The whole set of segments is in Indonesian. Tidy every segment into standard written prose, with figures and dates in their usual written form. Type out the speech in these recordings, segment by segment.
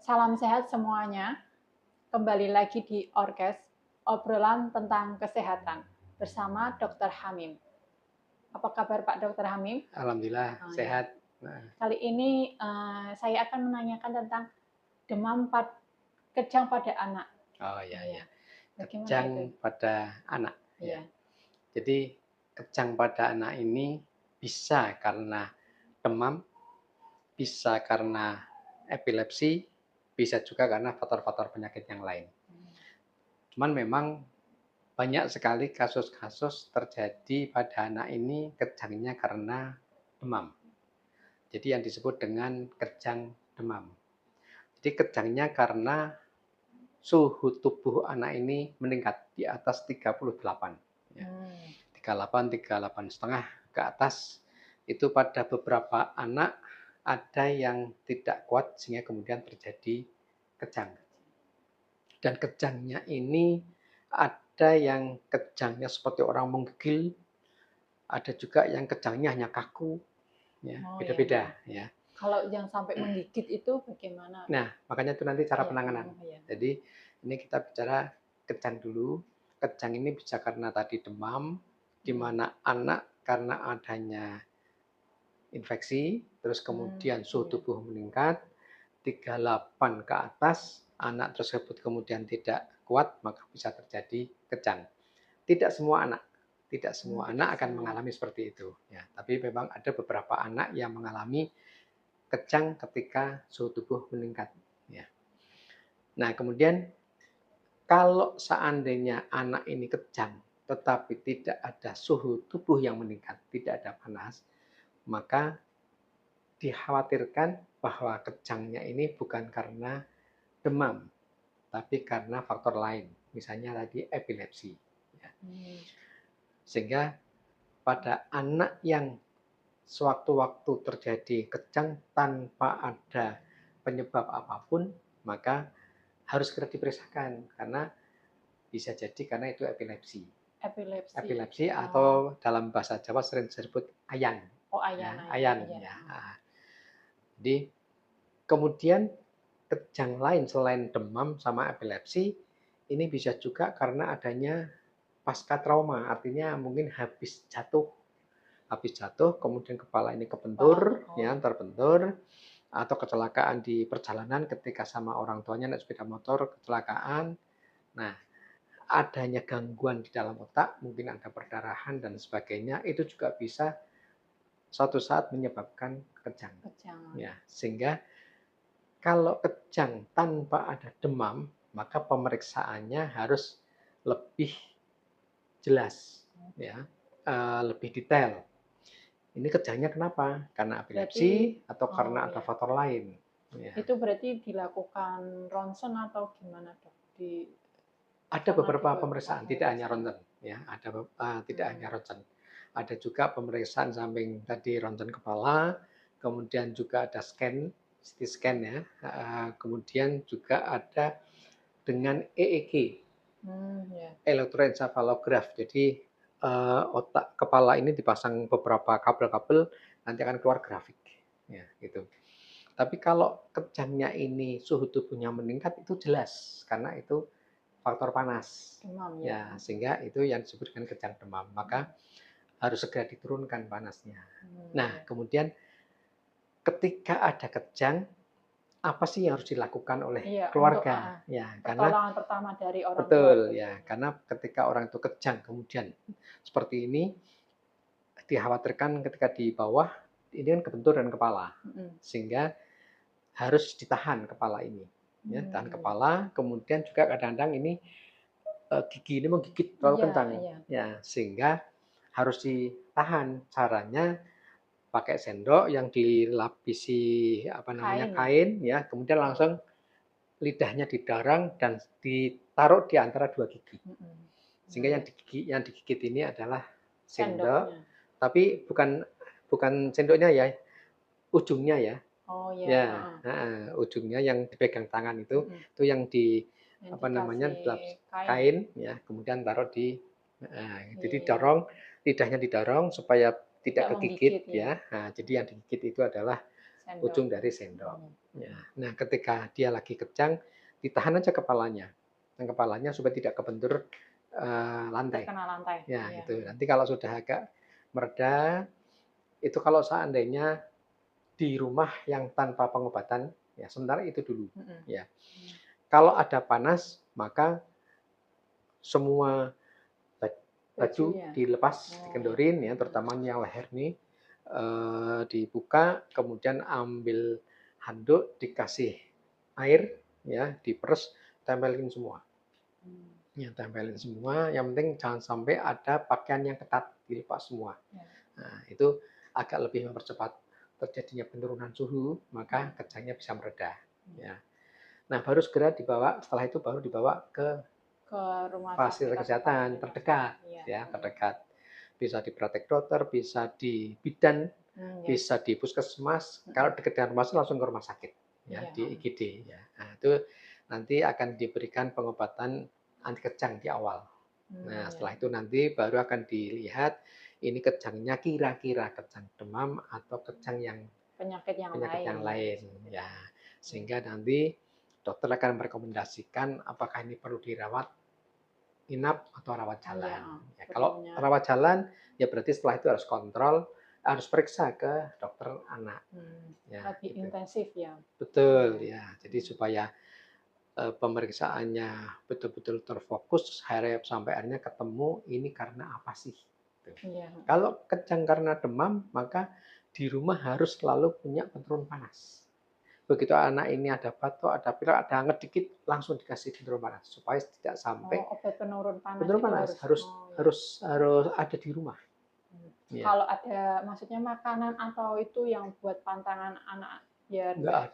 Salam sehat semuanya. Kembali lagi di Orkes, obrolan tentang kesehatan bersama Dr. Hamim. Apa kabar Pak Dr. Hamim? Alhamdulillah Ya. sehat. Nah, Kali ini saya akan menanyakan tentang demam kejang pada anak. oh ya, Ya. Bagaimana kejang itu? pada anak. Ya. Iya. Jadi kejang pada anak ini bisa karena demam, bisa karena epilepsi, bisa juga karena faktor-faktor penyakit yang lain. Cuman memang banyak sekali kasus-kasus terjadi pada anak ini kejangnya karena demam. Jadi yang disebut dengan kejang demam. Jadi kejangnya karena suhu tubuh anak ini meningkat di atas 38. Ya. 38, 38,5 ke atas. Itu pada beberapa anak ada yang tidak kuat sehingga kemudian terjadi kejang. Dan kejangnya ini ada yang kejangnya seperti orang menggigil, ada juga yang kejangnya hanya kaku, ya, beda-beda. Ya. Kalau yang sampai menggigit itu bagaimana? Nah, makanya itu nanti cara Iya. penanganan. Jadi ini kita bicara kejang dulu. Kejang ini bisa karena tadi demam, di mana anak karena adanya infeksi, terus kemudian suhu tubuh meningkat, 38 ke atas, anak tersebut kemudian tidak kuat, maka bisa terjadi kejang. Tidak semua anak akan mengalami seperti itu. Ya, tapi memang ada beberapa anak yang mengalami kejang ketika suhu tubuh meningkat. Ya. Nah, kemudian kalau seandainya anak ini kejang, tetapi tidak ada suhu tubuh yang meningkat, tidak ada panas, maka dikhawatirkan bahwa kejangnya ini bukan karena demam, tapi karena faktor lain, misalnya tadi epilepsi. Ya. Sehingga pada anak yang sewaktu-waktu terjadi kejang tanpa ada penyebab apapun, maka harus segera diperiksakan karena bisa jadi karena itu epilepsi. Epilepsi atau dalam bahasa Jawa sering disebut ayan. Ayan. Ya. Jadi kemudian kejang lain selain demam sama epilepsi ini bisa juga karena adanya pasca trauma, artinya mungkin habis jatuh kemudian kepala ini kebentur, ya, terbentur, atau kecelakaan di perjalanan ketika sama orang tuanya naik sepeda motor kecelakaan. Nah, adanya gangguan di dalam otak, mungkin ada perdarahan dan sebagainya, itu juga bisa suatu saat menyebabkan kejang. Ya, sehingga kalau kejang tanpa ada demam, maka pemeriksaannya harus lebih jelas, ya, lebih detail. Ini kejangnya kenapa? Karena epilepsi atau karena ada faktor lain. Ya. Itu berarti dilakukan ronsen atau gimana, Dok? Ada beberapa pemeriksaan, tidak hanya ronsen, ya. Tidak hanya ronsen. Ada juga pemeriksaan samping tadi ronsen kepala, kemudian juga ada scan, CT scan, ya. Kemudian juga ada dengan EEG, elektroencephalograph. Jadi otak kepala ini dipasang beberapa kabel-kabel, nanti akan keluar grafik, ya, gitu. Tapi kalau kejangnya ini suhu tubuhnya meningkat itu jelas karena itu faktor panas, ya, sehingga itu yang disebut dengan kejang demam. Maka harus segera diturunkan panasnya. Nah, kemudian ketika ada kejang, apa sih yang harus dilakukan oleh keluarga? Ya, karena pertolongan pertama dari orang tua. Betul, ya, karena ketika orang itu kejang kemudian seperti ini, dikhawatirkan ketika di bawah ini kan kebenturan kepala, sehingga harus ditahan kepala ini, ya, tahan kepala. Kemudian juga kadang-kadang ini gigi ini menggigit terlalu kencang, ya, sehingga harus ditahan. Caranya pakai sendok yang dilapisi kain, ya, kemudian langsung lidahnya didarang dan ditaruh di antara dua gigi. Sehingga yang digigit ini adalah sendok, tapi bukan sendoknya, ya, ujungnya, ya. Ya, ujungnya yang dipegang tangan itu yang kain, ya, kemudian taruh di, jadi lidahnya didorong supaya tidak kegigit, ya. Nah, jadi yang digigit itu adalah Sendok. ujung dari sendok. Hmm. Ya. Nah, ketika dia lagi kejang, ditahan aja kepalanya. Dan kepalanya supaya tidak kebentur lantai. Terkena lantai. Ya, Iya. itu. Nanti kalau sudah agak mereda, itu kalau seandainya di rumah yang tanpa pengobatan, ya sementara itu dulu. Mm-mm. Ya. Kalau ada panas, maka semua baju ya. dilepas, Oh, dikendorin ya, terutama yang leher nih dibuka, kemudian ambil handuk, dikasih air, ya, diperes, tempelin semua. Hmm. Ya, tempelin semua. Yang penting jangan sampai ada pakaian yang ketat, dilepas semua. Ya. Nah, itu agak lebih mempercepat terjadinya penurunan suhu, maka kejangnya bisa mereda. Ya. Nah, baru segera dibawa. Setelah itu baru dibawa ke rumah fasilitas sakit kesehatan terdekat, Iya. ya, terdekat. Bisa di praktek dokter, bisa di bidan, Ya. bisa di puskesmas. Kalau dekat dengan rumah sakit langsung ke rumah sakit, ya, Iya. di IGD. Ya. Nah, itu nanti akan diberikan pengobatan anti kejang di awal. Nah, setelah itu nanti baru akan dilihat ini kejangnya kira-kira kejang demam atau kejang yang penyakit yang lain, ya. Sehingga nanti dokter akan merekomendasikan apakah ini perlu dirawat inap atau rawat jalan. Ya, kalau rawat jalan, ya berarti setelah itu harus kontrol, harus periksa ke dokter anak. Ya, lebih gitu. Intensif ya. Betul ya. Jadi supaya pemeriksaannya betul-betul terfokus, sampai akhirnya ketemu ini karena apa sih. Ya. Kalau kejang karena demam, maka di rumah harus selalu punya penurun panas. Begitu anak ini ada batuk, ada pilek, ada hangat dikit, langsung dikasih penurun panas supaya tidak sampai obat penurun panas. Penurun panas harus ada di rumah. Ya. Kalau ada, maksudnya makanan atau itu yang buat pantangan anak, ya nggak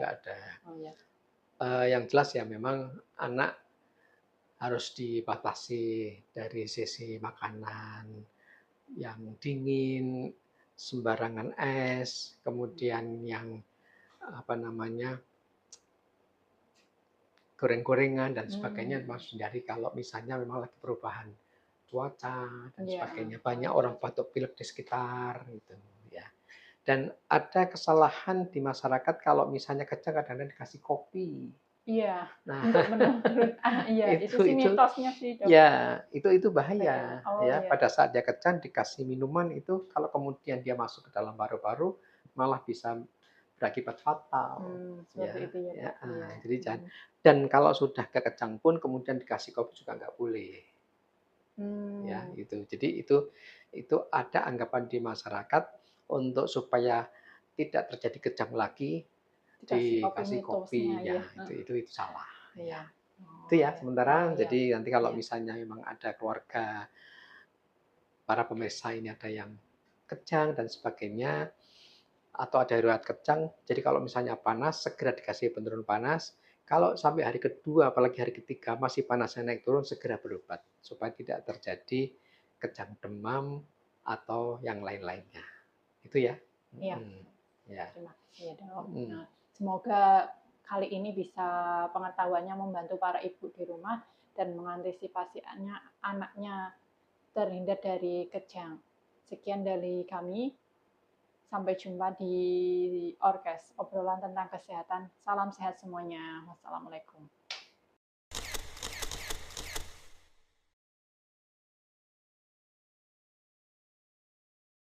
ada. Oh, ya. Yang jelas ya memang anak harus dibatasi dari sisi makanan yang dingin, sembarangan es, kemudian yang apa namanya goreng-gorengan dan sebagainya, harus hindari kalau misalnya memang lagi perubahan cuaca dan sebagainya. Banyak orang batuk pilek di sekitar gitu ya. Dan ada kesalahan di masyarakat kalau misalnya kejang kadang-kadang dikasih kopi. Iya. Nah, untuk menurun. Iya, itu sih mitosnya sih, Dok. Ya, itu bahaya Oh, ya. iya. Pada saat dia kejang dikasih minuman itu kalau kemudian dia masuk ke dalam paru-paru malah bisa berakibat fatal. Seperti itu ya, Dok. Ya. Jadi jangan. Dan kalau sudah kejang pun kemudian dikasih kopi juga nggak boleh. Ya, itu. Jadi itu ada anggapan di masyarakat untuk supaya tidak terjadi kejang lagi dikasih kopi ya. Itu salah. Ya. Itu ya sementara. Jadi nanti kalau misalnya memang ada keluarga para pemirsa ini ada yang kejang dan sebagainya atau ada riwayat kejang, jadi kalau misalnya panas segera dikasih penurun panas. Kalau sampai hari kedua apalagi hari ketiga masih panasnya naik turun, segera berobat supaya tidak terjadi kejang demam atau yang lain-lainnya. Itu ya. Iya. Ya. Terima kasih ya, Dok. Nah, semoga kali ini bisa pengetahuannya membantu para ibu di rumah dan mengantisipasi anaknya terhindar dari kejang. Sekian dari kami. Sampai jumpa di Orkes, obrolan tentang kesehatan. Salam sehat semuanya. Wassalamualaikum.